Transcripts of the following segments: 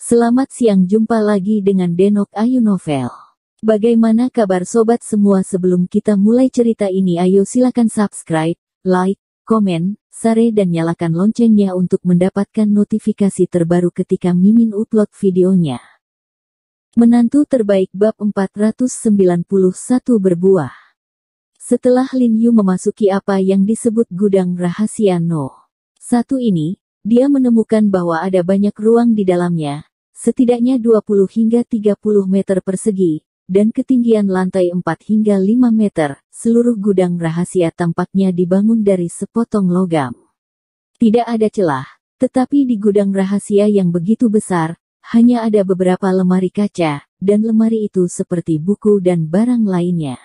Selamat siang, jumpa lagi dengan Denok Ayu Novel. Bagaimana kabar sobat semua? Sebelum kita mulai cerita ini, ayo silakan subscribe, like, komen, share dan nyalakan loncengnya untuk mendapatkan notifikasi terbaru ketika Mimin upload videonya. Menantu terbaik bab 491 berbuah. Setelah Lin Yu memasuki apa yang disebut gudang rahasia No. 1 ini, dia menemukan bahwa ada banyak ruang di dalamnya, setidaknya 20 hingga 30 meter persegi, dan ketinggian lantai 4 hingga 5 meter. Seluruh gudang rahasia tampaknya dibangun dari sepotong logam. Tidak ada celah, tetapi di gudang rahasia yang begitu besar, hanya ada beberapa lemari kaca, dan lemari itu seperti buku dan barang lainnya.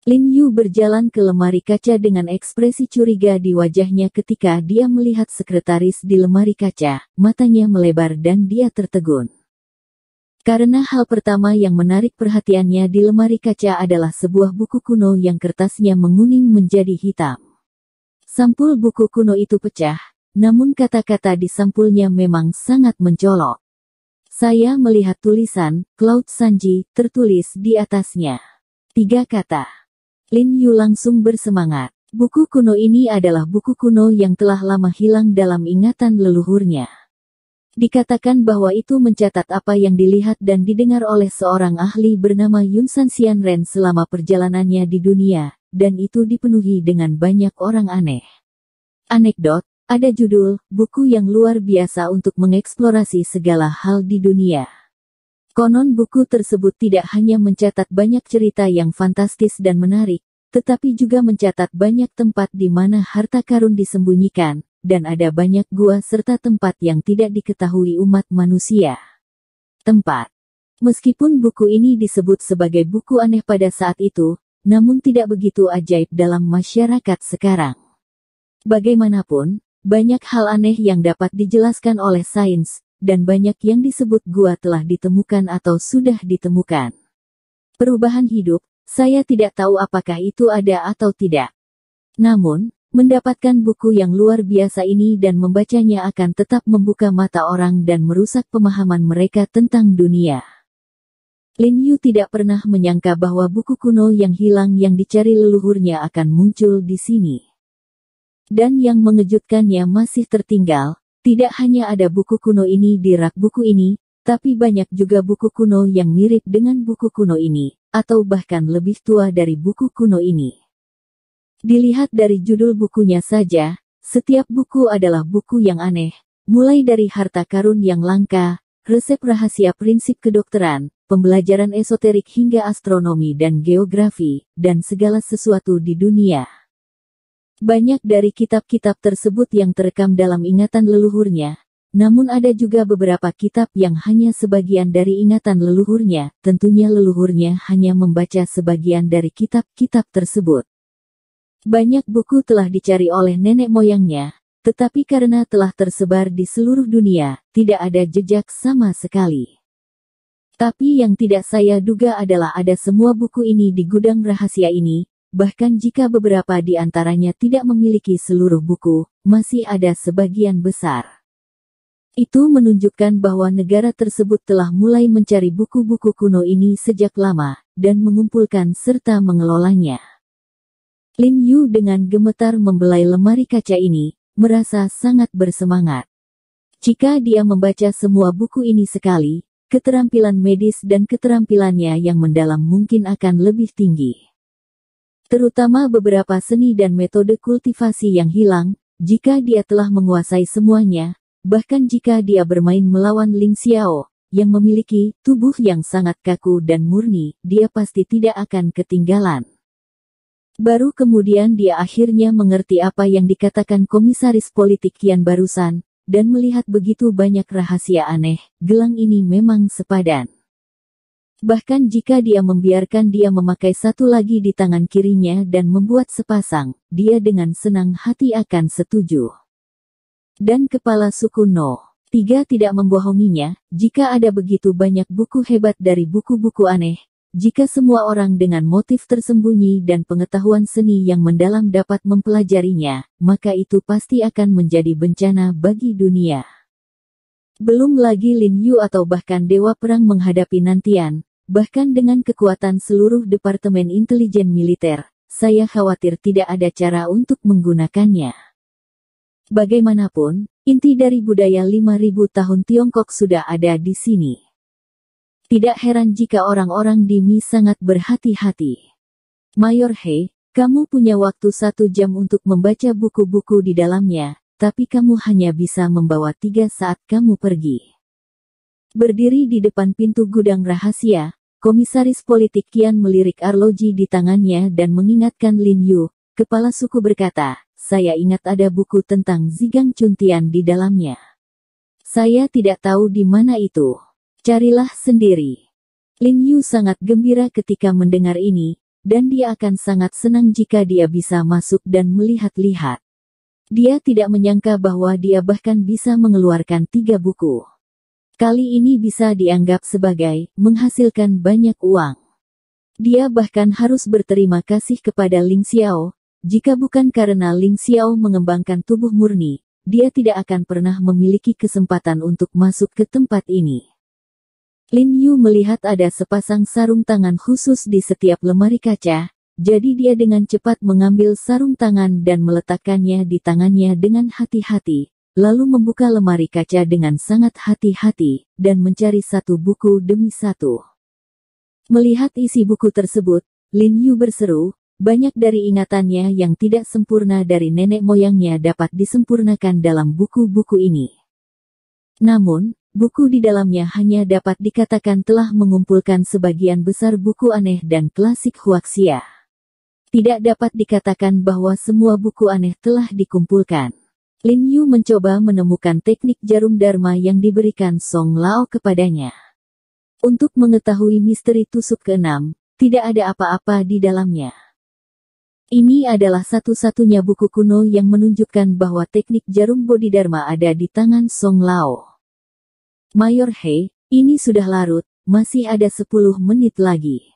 Lin Yu berjalan ke lemari kaca dengan ekspresi curiga di wajahnya ketika dia melihat sekretaris di lemari kaca, matanya melebar dan dia tertegun. Karena hal pertama yang menarik perhatiannya di lemari kaca adalah sebuah buku kuno yang kertasnya menguning menjadi hitam. Sampul buku kuno itu pecah, namun kata-kata di sampulnya memang sangat mencolok. Saya melihat tulisan, Cloud Sanji, tertulis di atasnya. 3 kata. Lin Yu langsung bersemangat. Buku kuno ini adalah buku kuno yang telah lama hilang dalam ingatan leluhurnya. Dikatakan bahwa itu mencatat apa yang dilihat dan didengar oleh seorang ahli bernama Yun Sanxian Ren selama perjalanannya di dunia, dan itu dipenuhi dengan banyak orang aneh. Anekdot, ada judul, buku yang luar biasa untuk mengeksplorasi segala hal di dunia. Konon buku tersebut tidak hanya mencatat banyak cerita yang fantastis dan menarik, tetapi juga mencatat banyak tempat di mana harta karun disembunyikan, dan ada banyak gua serta tempat yang tidak diketahui umat manusia. Tempat. Meskipun buku ini disebut sebagai buku aneh pada saat itu, namun tidak begitu ajaib dalam masyarakat sekarang. Bagaimanapun, banyak hal aneh yang dapat dijelaskan oleh sains, dan banyak yang disebut gua telah ditemukan atau sudah ditemukan. Perubahan hidup, saya tidak tahu apakah itu ada atau tidak. Namun, mendapatkan buku yang luar biasa ini dan membacanya akan tetap membuka mata orang dan merusak pemahaman mereka tentang dunia. Lin Yu tidak pernah menyangka bahwa buku kuno yang hilang yang dicari leluhurnya akan muncul di sini. Dan yang mengejutkannya masih tertinggal. Tidak hanya ada buku kuno ini di rak buku ini, tapi banyak juga buku kuno yang mirip dengan buku kuno ini, atau bahkan lebih tua dari buku kuno ini. Dilihat dari judul bukunya saja, setiap buku adalah buku yang aneh, mulai dari harta karun yang langka, resep rahasia prinsip kedokteran, pembelajaran esoterik hingga astronomi dan geografi, dan segala sesuatu di dunia. Banyak dari kitab-kitab tersebut yang terekam dalam ingatan leluhurnya, namun ada juga beberapa kitab yang hanya sebagian dari ingatan leluhurnya, tentunya leluhurnya hanya membaca sebagian dari kitab-kitab tersebut. Banyak buku telah dicari oleh nenek moyangnya, tetapi karena telah tersebar di seluruh dunia, tidak ada jejak sama sekali. Tapi yang tidak saya duga adalah ada semua buku ini di gudang rahasia ini. Bahkan jika beberapa di antaranya tidak memiliki seluruh buku, masih ada sebagian besar. Itu menunjukkan bahwa negara tersebut telah mulai mencari buku-buku kuno ini sejak lama, dan mengumpulkan serta mengelolanya. Lin Yu dengan gemetar membelai lemari kaca ini, merasa sangat bersemangat. Jika dia membaca semua buku ini sekali, keterampilan medis dan keterampilannya yang mendalam mungkin akan lebih tinggi. Terutama beberapa seni dan metode kultivasi yang hilang, jika dia telah menguasai semuanya, bahkan jika dia bermain melawan Ling Xiao, yang memiliki tubuh yang sangat kaku dan murni, dia pasti tidak akan ketinggalan. Baru kemudian dia akhirnya mengerti apa yang dikatakan komisaris politik Qian barusan, dan melihat begitu banyak rahasia aneh, gelang ini memang sepadan. Bahkan jika dia membiarkan dia memakai satu lagi di tangan kirinya dan membuat sepasang, dia dengan senang hati akan setuju. Dan kepala suku No. 3 tidak membohonginya, jika ada begitu banyak buku hebat dari buku-buku aneh, jika semua orang dengan motif tersembunyi dan pengetahuan seni yang mendalam dapat mempelajarinya, maka itu pasti akan menjadi bencana bagi dunia. Belum lagi Lin Yu atau bahkan Dewa Perang menghadapi Nantian, bahkan dengan kekuatan seluruh Departemen Intelijen Militer, saya khawatir tidak ada cara untuk menggunakannya. Bagaimanapun, inti dari budaya 5.000 tahun Tiongkok sudah ada di sini. Tidak heran jika orang-orang di Mi sangat berhati-hati. Mayor He, kamu punya waktu 1 jam untuk membaca buku-buku di dalamnya, tapi kamu hanya bisa membawa 3 saat kamu pergi. Berdiri di depan pintu gudang rahasia, Komisaris Politik Qian melirik arloji di tangannya dan mengingatkan Lin Yu, kepala suku berkata, saya ingat ada buku tentang Zigang Chuntian di dalamnya. Saya tidak tahu di mana itu. Carilah sendiri. Lin Yu sangat gembira ketika mendengar ini, dan dia akan sangat senang jika dia bisa masuk dan melihat-lihat. Dia tidak menyangka bahwa dia bahkan bisa mengeluarkan 3 buku. Kali ini bisa dianggap sebagai menghasilkan banyak uang. Dia bahkan harus berterima kasih kepada Ling Xiao. Jika bukan karena Ling Xiao mengembangkan tubuh murni, dia tidak akan pernah memiliki kesempatan untuk masuk ke tempat ini. Lin Yu melihat ada sepasang sarung tangan khusus di setiap lemari kaca. Jadi dia dengan cepat mengambil sarung tangan dan meletakkannya di tangannya dengan hati-hati, lalu membuka lemari kaca dengan sangat hati-hati, dan mencari satu buku demi satu. Melihat isi buku tersebut, Lin Yu berseru, banyak dari ingatannya yang tidak sempurna dari nenek moyangnya dapat disempurnakan dalam buku-buku ini. Namun, buku di dalamnya hanya dapat dikatakan telah mengumpulkan sebagian besar buku aneh dan klasik Huaxia. Tidak dapat dikatakan bahwa semua buku aneh telah dikumpulkan. Lin Yu mencoba menemukan teknik jarum dharma yang diberikan Song Lao kepadanya. Untuk mengetahui misteri tusuk ke-6, tidak ada apa-apa di dalamnya. Ini adalah satu-satunya buku kuno yang menunjukkan bahwa teknik jarum Bodhidharma ada di tangan Song Lao. Mayor He, ini sudah larut, masih ada 10 menit lagi.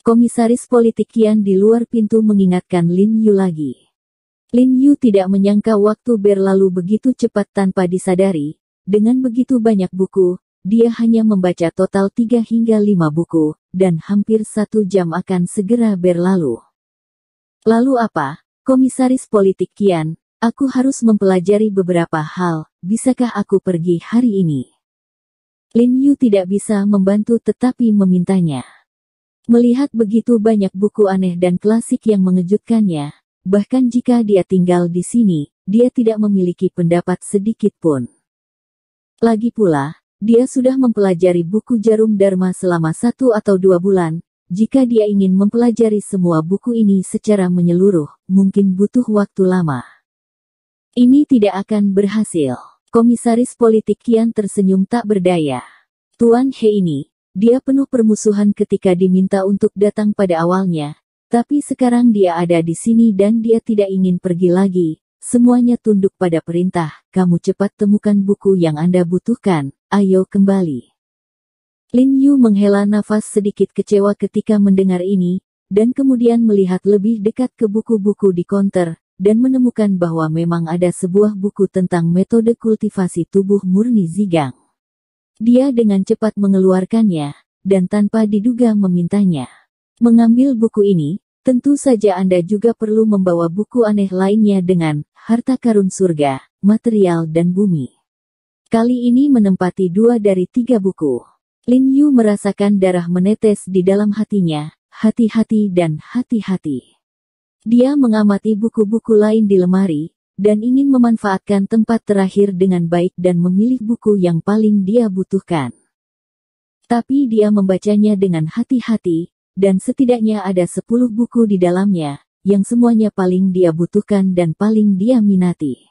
Komisaris Politik Qian di luar pintu mengingatkan Lin Yu lagi. Lin Yu tidak menyangka waktu berlalu begitu cepat tanpa disadari. Dengan begitu banyak buku, dia hanya membaca total 3 hingga 5 buku, dan hampir 1 jam akan segera berlalu. Lalu apa, Komisaris Politik Qian? Aku harus mempelajari beberapa hal, bisakah aku pergi hari ini? Lin Yu tidak bisa membantu tetapi memintanya. Melihat begitu banyak buku aneh dan klasik yang mengejutkannya, bahkan jika dia tinggal di sini, dia tidak memiliki pendapat sedikit pun. Lagi pula, dia sudah mempelajari buku jarum dharma selama 1 atau 2 bulan. Jika dia ingin mempelajari semua buku ini secara menyeluruh, mungkin butuh waktu lama. Ini tidak akan berhasil. Komisaris Politik Qian tersenyum tak berdaya. Tuan He ini, dia penuh permusuhan ketika diminta untuk datang pada awalnya, tapi sekarang dia ada di sini dan dia tidak ingin pergi lagi. Semuanya tunduk pada perintah, kamu cepat temukan buku yang Anda butuhkan, ayo kembali. Lin Yu menghela nafas sedikit kecewa ketika mendengar ini, dan kemudian melihat lebih dekat ke buku-buku di konter, dan menemukan bahwa memang ada sebuah buku tentang metode kultivasi tubuh murni Zigang. Dia dengan cepat mengeluarkannya, dan tanpa diduga memintanya. Mengambil buku ini, tentu saja Anda juga perlu membawa buku aneh lainnya dengan harta karun surga, material dan bumi. Kali ini menempati 2 dari 3 buku. Lin Yu merasakan darah menetes di dalam hatinya, hati-hati dan hati-hati. Dia mengamati buku-buku lain di lemari, dan ingin memanfaatkan tempat terakhir dengan baik dan memilih buku yang paling dia butuhkan. Tapi dia membacanya dengan hati-hati, dan setidaknya ada 10 buku di dalamnya, yang semuanya paling dia butuhkan dan paling dia minati.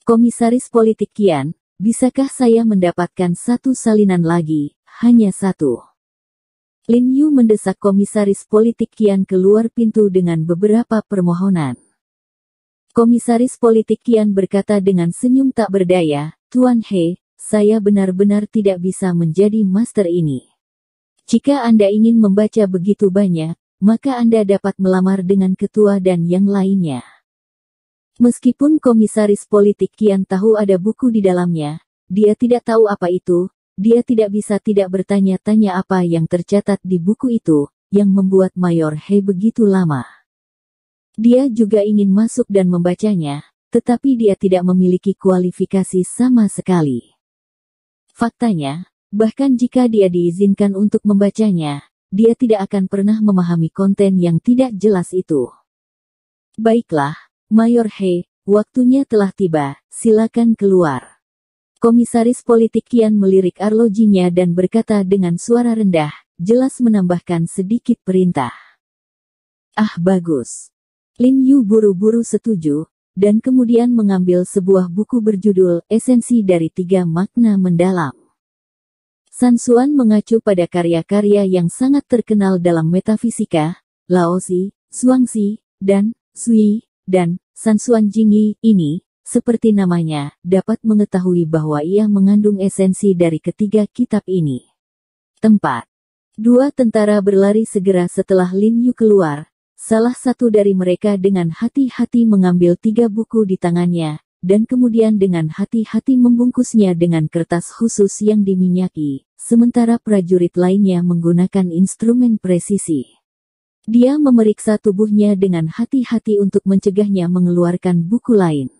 Komisaris Politik Qian, bisakah saya mendapatkan 1 salinan lagi, hanya 1? Lin Yu mendesak Komisaris Politik Qian keluar pintu dengan beberapa permohonan. Komisaris Politik Qian berkata dengan senyum tak berdaya, Tuan He, saya benar-benar tidak bisa menjadi master ini. Jika Anda ingin membaca begitu banyak, maka Anda dapat melamar dengan ketua dan yang lainnya. Meskipun Komisaris Politik Qian tahu ada buku di dalamnya, dia tidak tahu apa itu, dia tidak bisa tidak bertanya-tanya apa yang tercatat di buku itu, yang membuat Mayor He begitu lama. Dia juga ingin masuk dan membacanya, tetapi dia tidak memiliki kualifikasi sama sekali. Faktanya, bahkan jika dia diizinkan untuk membacanya, dia tidak akan pernah memahami konten yang tidak jelas itu. Baiklah, Mayor He, waktunya telah tiba, silakan keluar. Komisaris politik kian melirik arlojinya dan berkata dengan suara rendah, jelas menambahkan sedikit perintah. Ah bagus. Lin Yu buru-buru setuju, dan kemudian mengambil sebuah buku berjudul Esensi dari 3 Makna Mendalam. San Xuan mengacu pada karya-karya yang sangat terkenal dalam metafisika, Laozi, Zhuangzi, dan Sui, dan San Xuan Jingyi ini, seperti namanya, dapat mengetahui bahwa ia mengandung esensi dari ketiga kitab ini. Tempat. 2 tentara berlari segera setelah Lin Yu keluar. Salah satu dari mereka dengan hati-hati mengambil 3 buku di tangannya, dan kemudian dengan hati-hati membungkusnya dengan kertas khusus yang diminyaki, sementara prajurit lainnya menggunakan instrumen presisi. Dia memeriksa tubuhnya dengan hati-hati untuk mencegahnya mengeluarkan buku lain.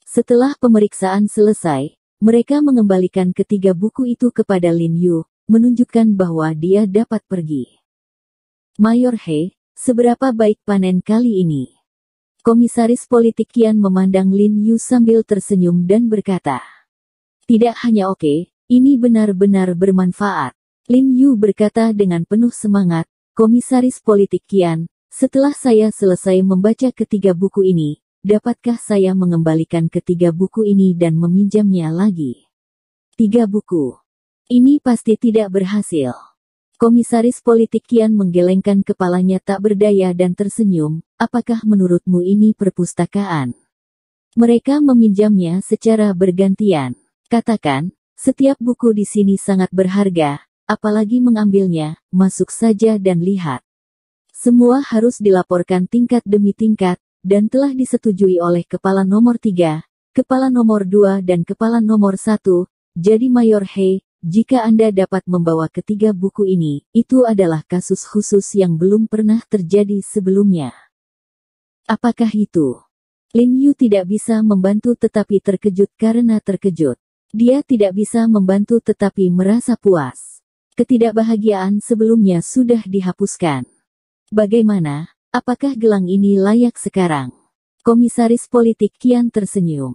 Setelah pemeriksaan selesai, mereka mengembalikan ketiga buku itu kepada Lin Yu, menunjukkan bahwa dia dapat pergi. Mayor He, seberapa baik panen kali ini? Komisaris politik kian memandang Lin Yu sambil tersenyum dan berkata, tidak hanya oke, ini benar-benar bermanfaat. Lin Yu berkata dengan penuh semangat, Komisaris politik kian, setelah saya selesai membaca ketiga buku ini, dapatkah saya mengembalikan ketiga buku ini dan meminjamnya lagi? 3 buku. Ini pasti tidak berhasil. Komisaris politik kian menggelengkan kepalanya tak berdaya dan tersenyum, apakah menurutmu ini perpustakaan? Mereka meminjamnya secara bergantian. Katakan, setiap buku di sini sangat berharga, apalagi mengambilnya, masuk saja dan lihat. Semua harus dilaporkan tingkat demi tingkat, dan telah disetujui oleh Kepala Nomor 3, Kepala Nomor 2 dan Kepala Nomor 1, jadi Mayor He, jika Anda dapat membawa ketiga buku ini, itu adalah kasus khusus yang belum pernah terjadi sebelumnya. Apakah itu? Lin Yu tidak bisa membantu tetapi terkejut karena terkejut. Dia tidak bisa membantu tetapi merasa puas. Ketidakbahagiaan sebelumnya sudah dihapuskan. Bagaimana? Apakah gelang ini layak sekarang? Komisaris politik kian tersenyum.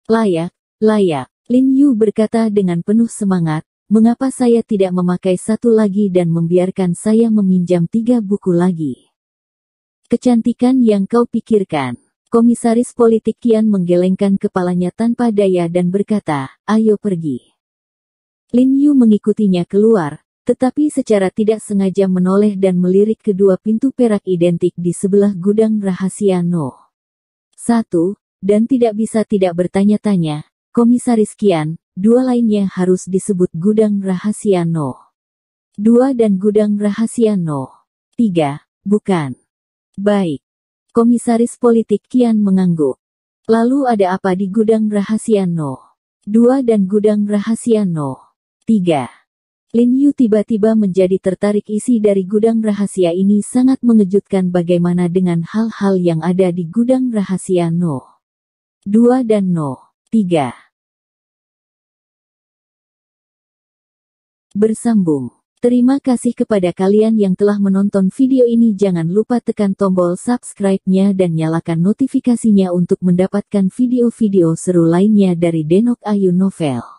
Layak, layak. Lin Yu berkata dengan penuh semangat, mengapa saya tidak memakai satu lagi dan membiarkan saya meminjam 3 buku lagi? Kecantikan yang kau pikirkan. Komisaris politik kian menggelengkan kepalanya tanpa daya dan berkata, ayo pergi. Lin Yu mengikutinya keluar, tetapi secara tidak sengaja menoleh dan melirik kedua pintu perak identik di sebelah gudang rahasia No. 1, dan tidak bisa tidak bertanya-tanya, Komisaris Kian, 2 lainnya harus disebut gudang rahasia No. 2 dan gudang rahasia No. 3, bukan? Baik. Komisaris politik kian mengangguk. Lalu ada apa di gudang rahasia No. 2 dan gudang rahasia No. 3. Lin Yu tiba-tiba menjadi tertarik. Isi dari gudang rahasia ini sangat mengejutkan. Bagaimana dengan hal-hal yang ada di gudang rahasia No. 2 dan No. 3. Bersambung. Terima kasih kepada kalian yang telah menonton video ini. Jangan lupa tekan tombol subscribe-nya dan nyalakan notifikasinya untuk mendapatkan video-video seru lainnya dari Denok Ayu Novel.